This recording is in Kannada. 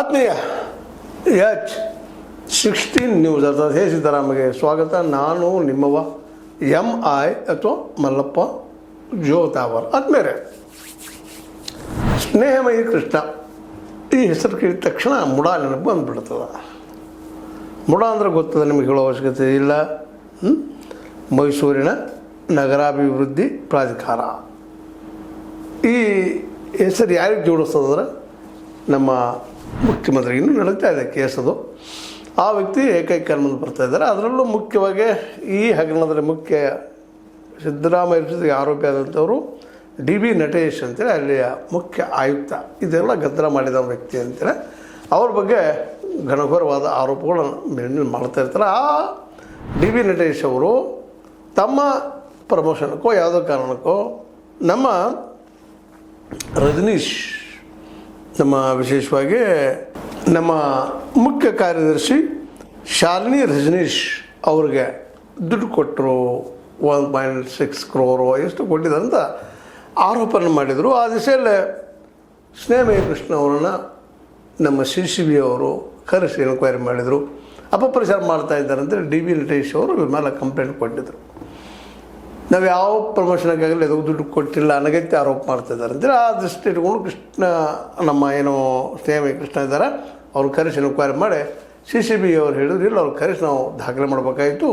ಆತ್ಮೀಯ H16 ನ್ಯೂಸ್ ಅರ್ಥಾತ್ ಹೇ ಸಿದ್ದರಾಮಗೆ ಸ್ವಾಗತ. ನಾನು ನಿಮ್ಮವ MI ಅಥವಾ ಮಲ್ಲಪ್ಪ ಜೋತಾವರ್. ಆದ್ಮೇಲೆ ಸ್ನೇಹಮಯಿ ಕೃಷ್ಣ ಈ ಹೆಸರು ಕೇಳಿದ ತಕ್ಷಣ ಮುಡ ನೆನಪು ಬಂದುಬಿಡ್ತದೆ. ಮುಡ ಅಂದರೆ ಗೊತ್ತದ, ನಿಮಗೆ ಹೇಳೋ ಅವಶ್ಯಕತೆ ಇಲ್ಲ. ಮೈಸೂರಿನ ನಗರಾಭಿವೃದ್ಧಿ ಪ್ರಾಧಿಕಾರ ಈ ಹೆಸರು ಯಾರಿಗೆ ಜೋಡಿಸ್ತದಂದ್ರೆ ನಮ್ಮ ಮುಖ್ಯಮಂತ್ರಿ ಇನ್ನೂ ನಡೀತಾ ಇದೆ ಕೇಸದು. ಆ ವ್ಯಕ್ತಿ ಏಕೈಕ ಮುಂದೆ ಬರ್ತಾ ಇದ್ದಾರೆ. ಅದರಲ್ಲೂ ಮುಖ್ಯವಾಗಿ ಈ ಹಗರಣದಲ್ಲಿ ಮುಖ್ಯ ಸಿದ್ದರಾಮಯ್ಯ ಜೊತೆಗೆ ಆರೋಪಿ ಆದಂಥವರು DB ನಟೇಶ್ ಅಂತೇಳಿ ಅಲ್ಲಿಯ ಮುಖ್ಯ ಆಯುಕ್ತ. ಇದೆಲ್ಲ ಗದ್ದಲ ಮಾಡಿದ ವ್ಯಕ್ತಿ ಅಂತೇಳಿ ಅವ್ರ ಬಗ್ಗೆ ಘನಘೋರವಾದ ಆರೋಪಗಳನ್ನು ಮಾಡ್ತಾ ಇರ್ತಾರೆ. ಆ DB ನಟೇಶ್ ಅವರು ತಮ್ಮ ಪ್ರಮೋಷನ್ಕೋ ಯಾವುದೋ ಕಾರಣಕ್ಕೋ ನಮ್ಮ ರಜನೀಶ್, ನಮ್ಮ ವಿಶೇಷವಾಗಿ ನಮ್ಮ ಮುಖ್ಯ ಕಾರ್ಯದರ್ಶಿ ಶಾಲಿನಿ ರಜನೀಶ್ ಅವ್ರಿಗೆ ದುಡ್ಡು ಕೊಟ್ಟರು. 1.6 crore ಎಷ್ಟು ಕೊಟ್ಟಿದ್ದಾರಂತ ಆರೋಪನ ಮಾಡಿದರು. ಆ ದಿಸೆಯಲ್ಲೇ ಸ್ನೇಹಮಯಿ ಕೃಷ್ಣ ಅವರನ್ನು ನಮ್ಮ CCB ಅವರು ಕರೆಸಿ ಎನ್ಕ್ವೈರಿ ಮಾಡಿದರು. ಅಪಪ್ರಚಾರ ಮಾಡ್ತಾ ಇದ್ದಾರೆ ಅಂತೇಳಿ DB ನಟೇಶ್ ಅವರು ಇವ್ರ ಮೇಲೆ ಕಂಪ್ಲೇಂಟ್ ಕೊಟ್ಟಿದ್ದರು. ನಾವು ಯಾವ ಪ್ರಮೋಷನ್ಗಾಗಲಿ ಅದಕ್ಕೆ ದುಡ್ಡು ಕೊಟ್ಟಿಲ್ಲ ಅನಗತ್ಯ ಆರೋಪ ಮಾಡ್ತಾಯಿದ್ದಾರೆ ಅಂತೇಳಿ ಆ ದೃಷ್ಟಿ ಇಟ್ಕೊಂಡು ಕೃಷ್ಣ ನಮ್ಮ ಏನೋ ಸ್ನೇಹಮಯಿ ಕೃಷ್ಣ ಇದ್ದಾರೆ ಅವ್ರು ಕರೆಸಿ ಎನ್ಕ್ವೈರಿ ಮಾಡಿ CCB ಅವ್ರು ಹೇಳಿದ್ರು ಇಲ್ಲ ಅವ್ರು ಕರೆಸಿ ನಾವು ದಾಖಲೆ ಮಾಡಬೇಕಾಯಿತು,